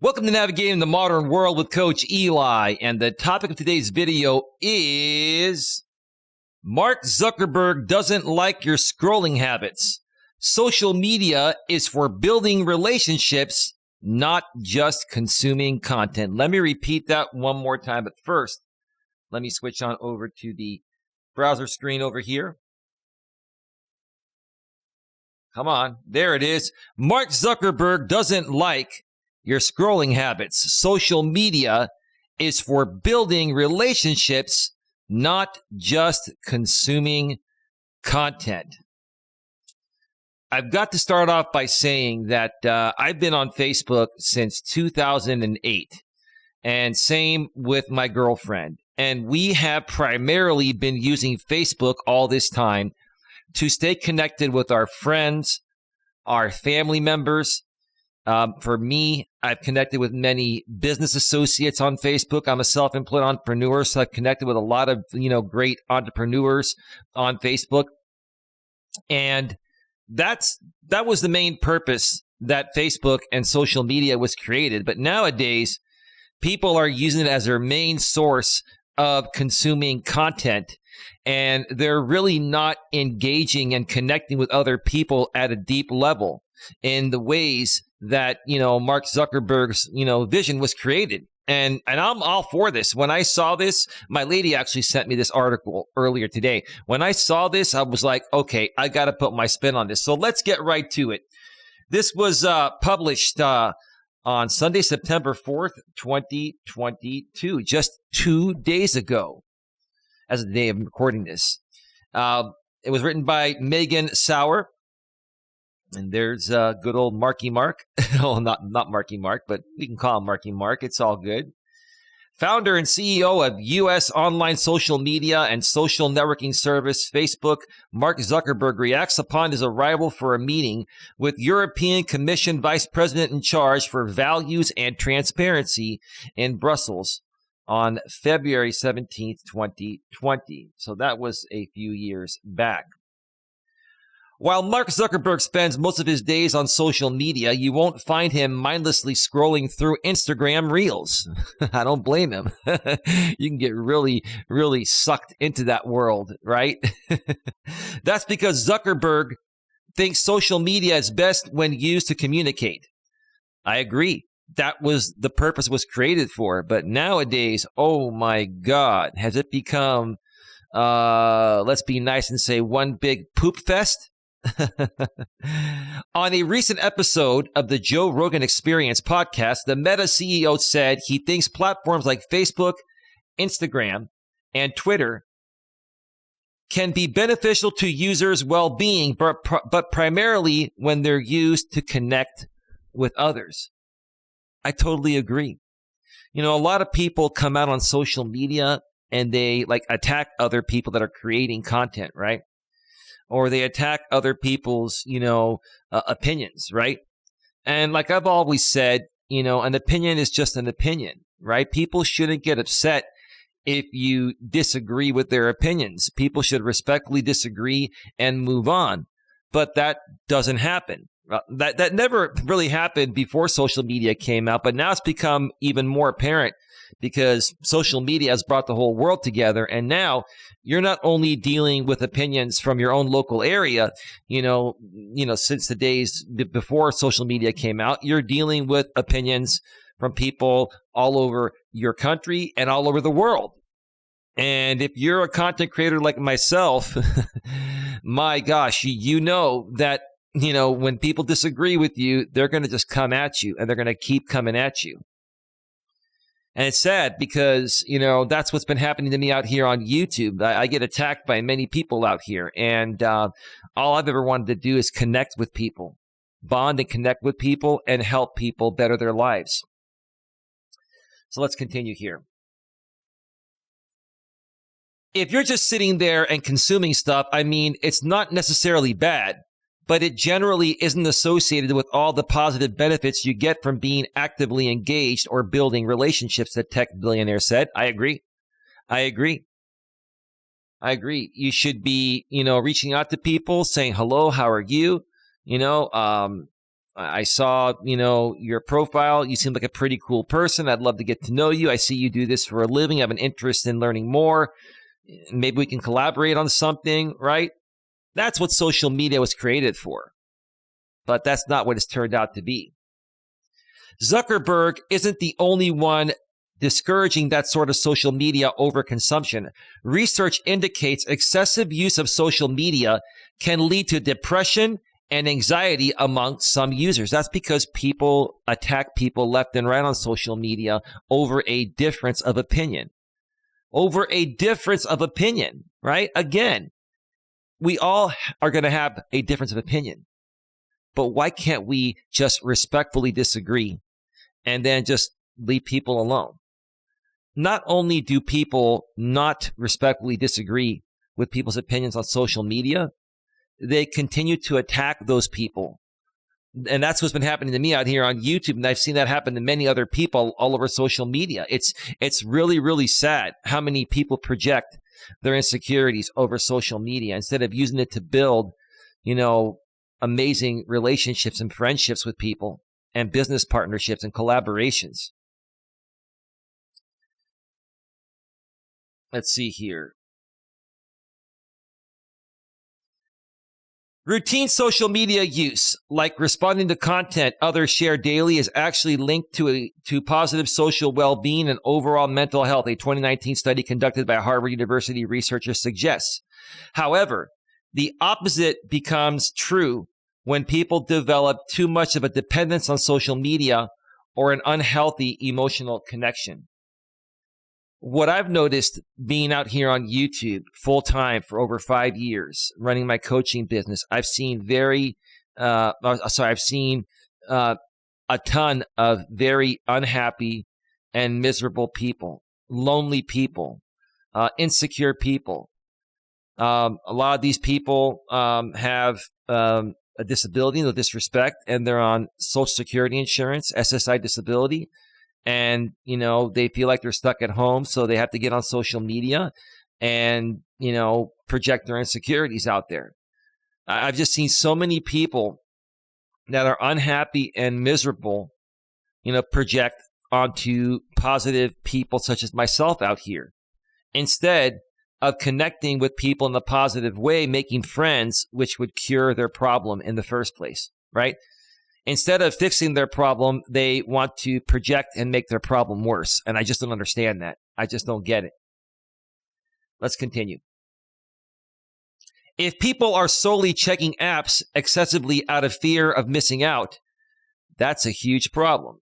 Welcome to Navigating the Modern World with Coach Eli, and the topic of today's video is Mark Zuckerberg doesn't like your scrolling habits. Social media is for building relationships, not just consuming content. Let me repeat that one more time, but first, let me switch on over to the browser screen over here. Come on, there it is. Mark Zuckerberg doesn't like your scrolling habits. Social media is for building relationships, not just consuming content. I've got to start off by saying that I've been on Facebook since 2008, and same with my girlfriend. And we have primarily been using Facebook all this time to stay connected with our friends, our family members. For me, I've connected with many business associates on Facebook. I'm a self-employed entrepreneur, so I've connected with a lot of, great entrepreneurs on Facebook. And that was the main purpose that Facebook and social media was created. But nowadays, people are using it as their main source of consuming content, and they're really not engaging and connecting with other people at a deep level in the ways that, Mark Zuckerberg's, vision was created. And I'm all for this. When I saw this, my lady actually sent me this article earlier today. When I saw this, I was like, okay, I got to put my spin on this. So let's get right to it. This was published on Sunday, September 4th, 2022, just 2 days ago, as of the day of recording this. It was written by Megan Sauer. And there's good old Marky Mark. Oh, not Marky Mark, but we can call him Marky Mark. It's all good. Founder and CEO of U.S. online social media and social networking service Facebook, Mark Zuckerberg reacts upon his arrival for a meeting with European Commission Vice President in charge for values and transparency in Brussels on February 17th, 2020. So that was a few years back. While Mark Zuckerberg spends most of his days on social media, you won't find him mindlessly scrolling through Instagram Reels. I don't blame him. You can get really, really sucked into that world, right? That's because Zuckerberg thinks social media is best when used to communicate. I agree. That was the purpose it was created for. But nowadays, oh my God, has it become, let's be nice and say, one big poop fest? On a recent episode of the Joe Rogan Experience podcast, the Meta CEO said he thinks platforms like Facebook, Instagram, and Twitter can be beneficial to users' well-being, but primarily when they're used to connect with others. I totally agree. A lot of people come out on social media and they attack other people that are creating content, right? Or they attack other people's, opinions, right? And like I've always said, an opinion is just an opinion, right? People shouldn't get upset if you disagree with their opinions. People should respectfully disagree and move on. But that doesn't happen. That never really happened before social media came out, but now it's become even more apparent because social media has brought the whole world together. And now you're not only dealing with opinions from your own local area, since the days before social media came out, you're dealing with opinions from people all over your country and all over the world. And if you're a content creator like myself, my gosh, that when people disagree with you, they're going to just come at you and they're going to keep coming at you. And it's sad because, that's what's been happening to me out here on YouTube. I get attacked by many people out here. And all I've ever wanted to do is connect with people, bond and connect with people and help people better their lives. So let's continue here. If you're just sitting there and consuming stuff, it's not necessarily bad, but it generally isn't associated with all the positive benefits you get from being actively engaged or building relationships, the tech billionaire said. I agree. You should be, reaching out to people, saying, hello, how are you? I saw, your profile. You seem like a pretty cool person. I'd love to get to know you. I see you do this for a living. I have an interest in learning more. Maybe we can collaborate on something, right? That's what social media was created for. But that's not what it's turned out to be. Zuckerberg isn't the only one discouraging that sort of social media overconsumption. Research indicates excessive use of social media can lead to depression and anxiety among some users. That's because people attack people left and right on social media over a difference of opinion. Over a difference of opinion, right? Again, we all are going to have a difference of opinion. But why can't we just respectfully disagree and then just leave people alone? Not only do people not respectfully disagree with people's opinions on social media, they continue to attack those people. And that's what's been happening to me out here on YouTube. And I've seen that happen to many other people all over social media. It's really, really sad how many people project their insecurities over social media instead of using it to build, amazing relationships and friendships with people and business partnerships and collaborations. Let's see here. Routine social media use, like responding to content others share daily, is actually linked to positive social well-being and overall mental health, a 2019 study conducted by Harvard University researchers suggests. However, the opposite becomes true when people develop too much of a dependence on social media or an unhealthy emotional connection. What I've noticed being out here on YouTube full time for over 5 years, running my coaching business, I've seen a ton of very unhappy and miserable people, lonely people, insecure people. A lot of these people have a disability, no disrespect, and they're on Social Security insurance, SSI disability. And, they feel like they're stuck at home, so they have to get on social media and, project their insecurities out there. I've just seen so many people that are unhappy and miserable, project onto positive people such as myself out here, instead of connecting with people in a positive way, making friends, which would cure their problem in the first place, right? Instead of fixing their problem, they want to project and make their problem worse. And I just don't understand that. I just don't get it. Let's continue. If people are solely checking apps excessively out of fear of missing out, that's a huge problem.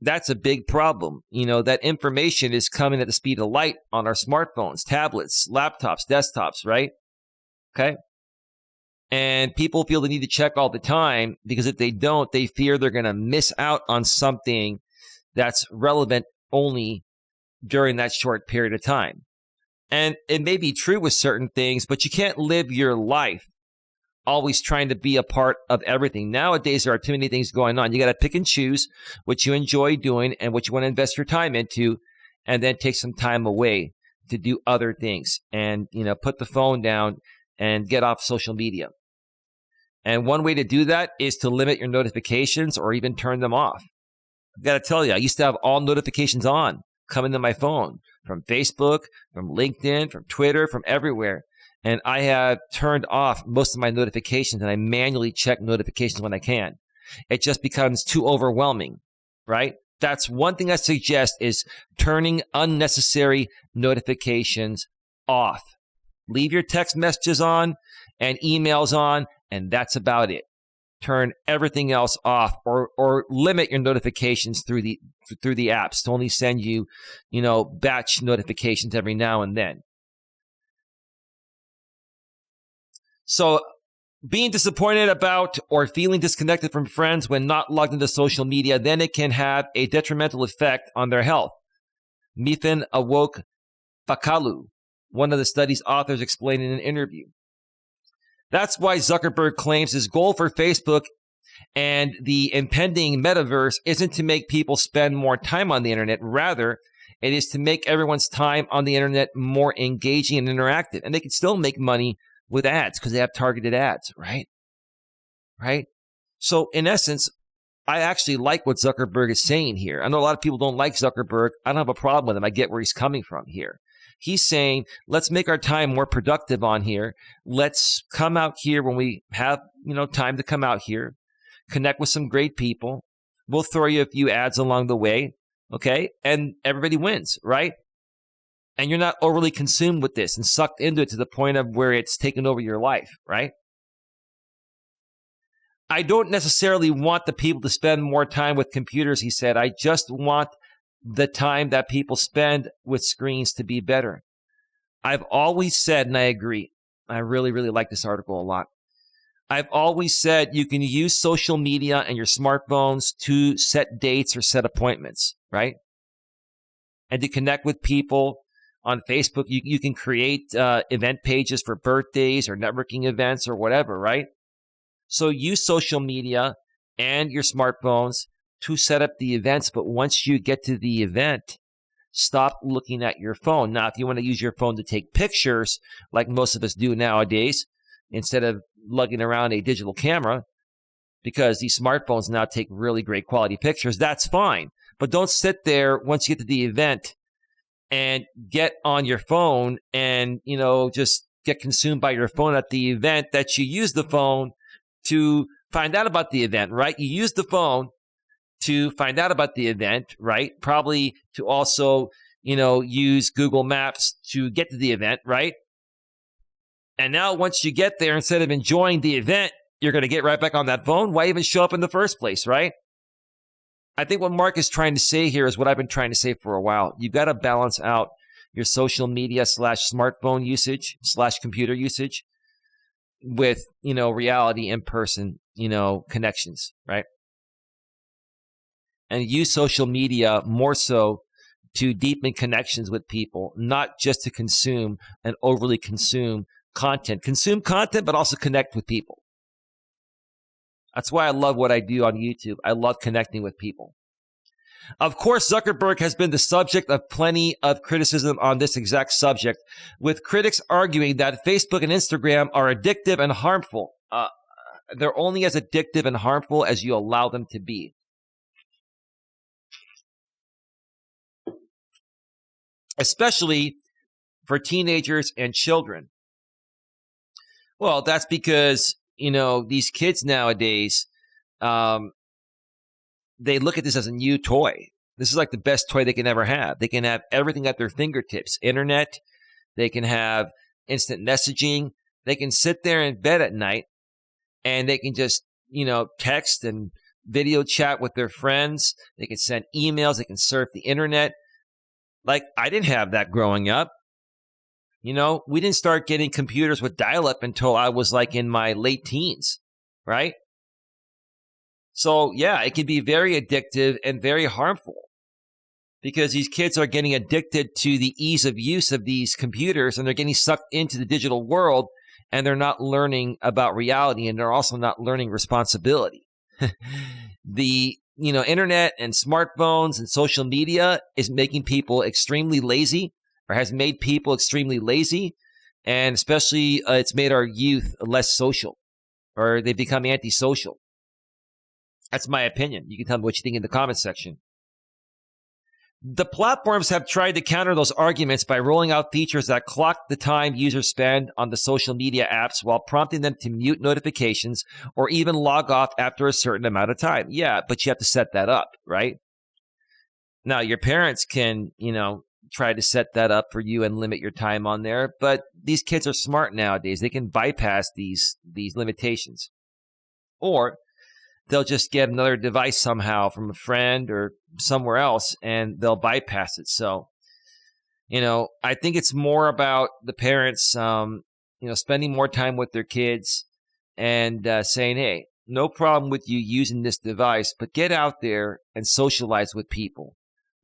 That's a big problem. That information is coming at the speed of light on our smartphones, tablets, laptops, desktops, right? Okay. And people feel the need to check all the time because if they don't, they fear they're going to miss out on something that's relevant only during that short period of time. And it may be true with certain things, but you can't live your life always trying to be a part of everything. Nowadays, there are too many things going on. You got to pick and choose what you enjoy doing and what you want to invest your time into, and then take some time away to do other things and, put the phone down and get off social media. And one way to do that is to limit your notifications or even turn them off. I've got to tell you, I used to have all notifications on coming to my phone from Facebook, from LinkedIn, from Twitter, from everywhere. And I have turned off most of my notifications and I manually check notifications when I can. It just becomes too overwhelming, right? That's one thing I suggest is turning unnecessary notifications off. Leave your text messages on and emails on, and that's about it. Turn everything else off or limit your notifications through the apps to only send you, batch notifications every now and then. So being disappointed about or feeling disconnected from friends when not logged into social media, then it can have a detrimental effect on their health. Mifin Awoke Fakalu, one of the study's authors, explained in an interview. That's why Zuckerberg claims his goal for Facebook and the impending metaverse isn't to make people spend more time on the internet. Rather, it is to make everyone's time on the internet more engaging and interactive. And they can still make money with ads because they have targeted ads, right? Right? So in essence, I actually like what Zuckerberg is saying here. I know a lot of people don't like Zuckerberg. I don't have a problem with him. I get where he's coming from here. He's saying, let's make our time more productive on here. Let's come out here when we have, time to come out here, connect with some great people. We'll throw you a few ads along the way, okay? And everybody wins, right? And you're not overly consumed with this and sucked into it to the point of where it's taken over your life, right? I don't necessarily want the people to spend more time with computers, he said. I just want the time that people spend with screens to be better. I've always said, and I agree, I really, really like this article a lot. I've always said you can use social media and your smartphones to set dates or set appointments, right? And to connect with people on Facebook. You can create event pages for birthdays or networking events or whatever, right? So use social media and your smartphones to set up the events. But once you get to the event, stop looking at your phone. Now, if you want to use your phone to take pictures, like most of us do nowadays, instead of lugging around a digital camera, because these smartphones now take really great quality pictures, that's fine. But don't sit there once you get to the event and get on your phone and, just get consumed by your phone at the event that you use the phone to find out about the event, right? You use the phone to find out about the event, right? Probably to also, use Google Maps to get to the event, right? And now once you get there, instead of enjoying the event, you're going to get right back on that phone. Why even show up in the first place, right? I think what Mark is trying to say here is what I've been trying to say for a while. You've got to balance out your social media / smartphone usage / computer usage with, reality in person, connections, right? And use social media more so to deepen connections with people, not just to consume and overly consume content. Consume content, but also connect with people. That's why I love what I do on YouTube. I love connecting with people. Of course, Zuckerberg has been the subject of plenty of criticism on this exact subject, with critics arguing that Facebook and Instagram are addictive and harmful. They're only as addictive and harmful as you allow them to be. Especially for teenagers and children. Well, that's because, these kids nowadays, they look at this as a new toy. This is like the best toy they can ever have. They can have everything at their fingertips. Internet. They can have instant messaging. They can sit there in bed at night and they can just, text and video chat with their friends. They can send emails. They can surf the internet. Like, I didn't have that growing up. We didn't start getting computers with dial-up until I was like in my late teens, right? So, yeah, it can be very addictive and very harmful because these kids are getting addicted to the ease of use of these computers and they're getting sucked into the digital world and they're not learning about reality and they're also not learning responsibility. The internet and smartphones and social media is making people extremely lazy or has made people extremely lazy. And especially it's made our youth less social or they become antisocial. That's my opinion. You can tell me what you think in the comment section. The platforms have tried to counter those arguments by rolling out features that clock the time users spend on the social media apps while prompting them to mute notifications or even log off after a certain amount of time. Yeah, but you have to set that up, right? Now, your parents can, try to set that up for you and limit your time on there, but these kids are smart nowadays. They can bypass these limitations. Or they'll just get another device somehow from a friend or somewhere else, and they'll bypass it. So, I think it's more about the parents, spending more time with their kids and saying, hey, no problem with you using this device, but get out there and socialize with people.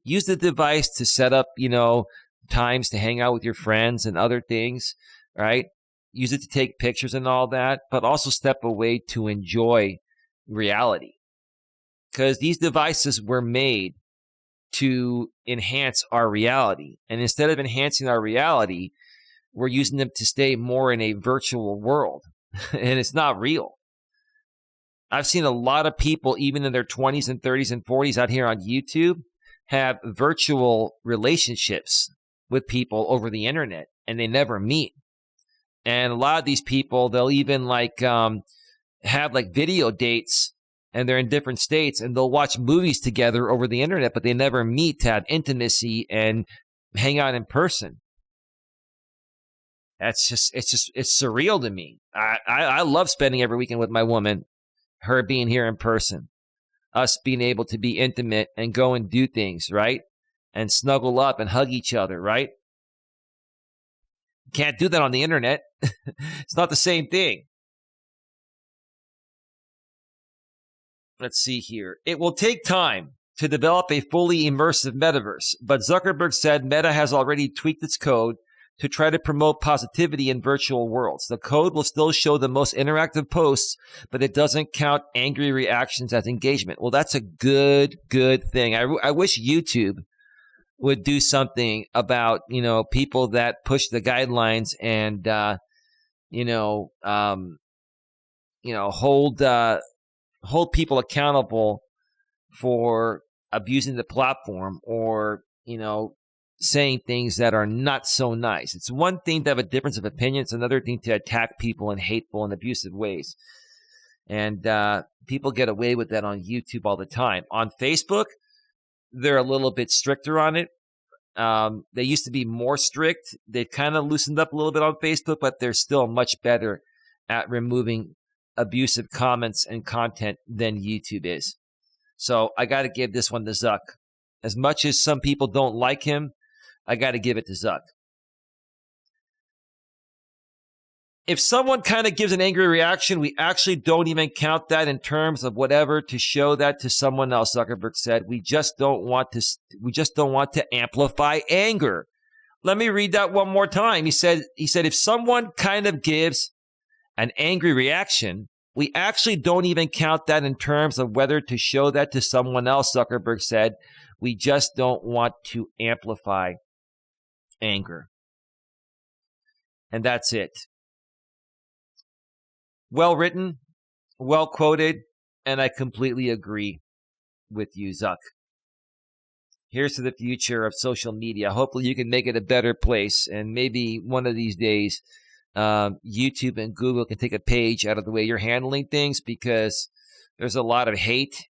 Use the device to set up, times to hang out with your friends and other things, right? Use it to take pictures and all that, but also step away to enjoy reality, because these devices were made to enhance our reality, and instead of enhancing our reality, we're using them to stay more in a virtual world and it's not real. I've seen a lot of people, even in their 20s and 30s and 40s out here on YouTube, have virtual relationships with people over the internet, and they never meet. And a lot of these people, they'll even have like video dates, and they're in different states, and they'll watch movies together over the internet, but they never meet to have intimacy and hang out in person. It's surreal to me. I love spending every weekend with my woman, her being here in person, us being able to be intimate and go and do things, right? And snuggle up and hug each other, right? Can't do that on the internet. It's not the same thing. Let's see here. It will take time to develop a fully immersive metaverse, but Zuckerberg said Meta has already tweaked its code to try to promote positivity in virtual worlds. The code will still show the most interactive posts, but it doesn't count angry reactions as engagement. Well, that's a good thing. I wish YouTube would do something about, people that push the guidelines and, hold people accountable for abusing the platform or, saying things that are not so nice. It's one thing to have a difference of opinion. It's another thing to attack people in hateful and abusive ways. And people get away with that on YouTube all the time. On Facebook, they're a little bit stricter on it. They used to be more strict. They've kind of loosened up a little bit on Facebook, but they're still much better at removing abusive comments and content than YouTube is. So I got to give this one to Zuck. As much as some people don't like him, I got to give it to Zuck. If someone kind of gives an angry reaction, we actually don't even count that in terms of whatever to show that to someone else, Zuckerberg said. We just don't want to amplify anger. Let me read that one more time. He said if someone kind of gives an angry reaction, we actually don't even count that in terms of whether to show that to someone else, Zuckerberg said. We just don't want to amplify anger. And that's it. Well written, well quoted, and I completely agree with you, Zuck. Here's to the future of social media. Hopefully you can make it a better place, and maybe one of these days YouTube and Google can take a page out of the way you're handling things, because there's a lot of hate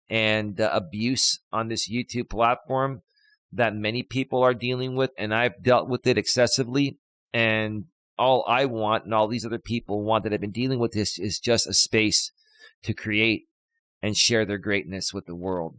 and abuse on this YouTube platform that many people are dealing with, and I've dealt with it excessively. And all I want, and all these other people want that have been dealing with this, is just a space to create and share their greatness with the world.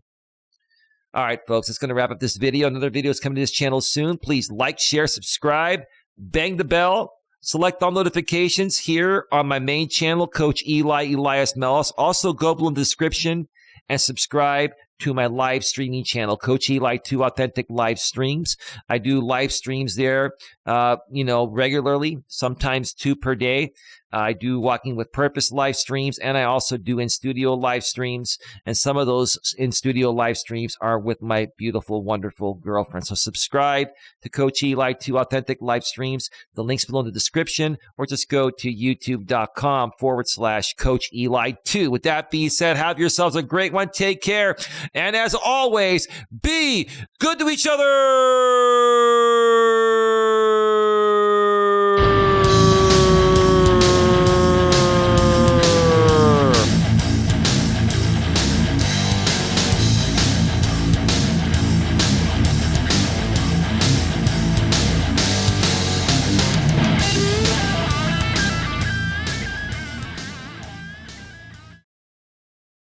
All right, folks, that's going to wrap up this video. Another video is coming to this channel soon. Please like, share, subscribe, bang the bell, select all notifications here on my main channel, Coach Eli, Elias Melas. Also, go below in the description and subscribe to my live streaming channel, Coach Eli 2 Authentic Live Streams. I do live streams there, regularly, sometimes 2 per day. I do Walking with Purpose live streams, and I also do in-studio live streams. And some of those in-studio live streams are with my beautiful, wonderful girlfriend. So subscribe to Coach Eli 2 Authentic Live Streams. The link's below in the description, or just go to youtube.com/Coach Eli 2. With that being said, have yourselves a great one. Take care. And as always, be good to each other.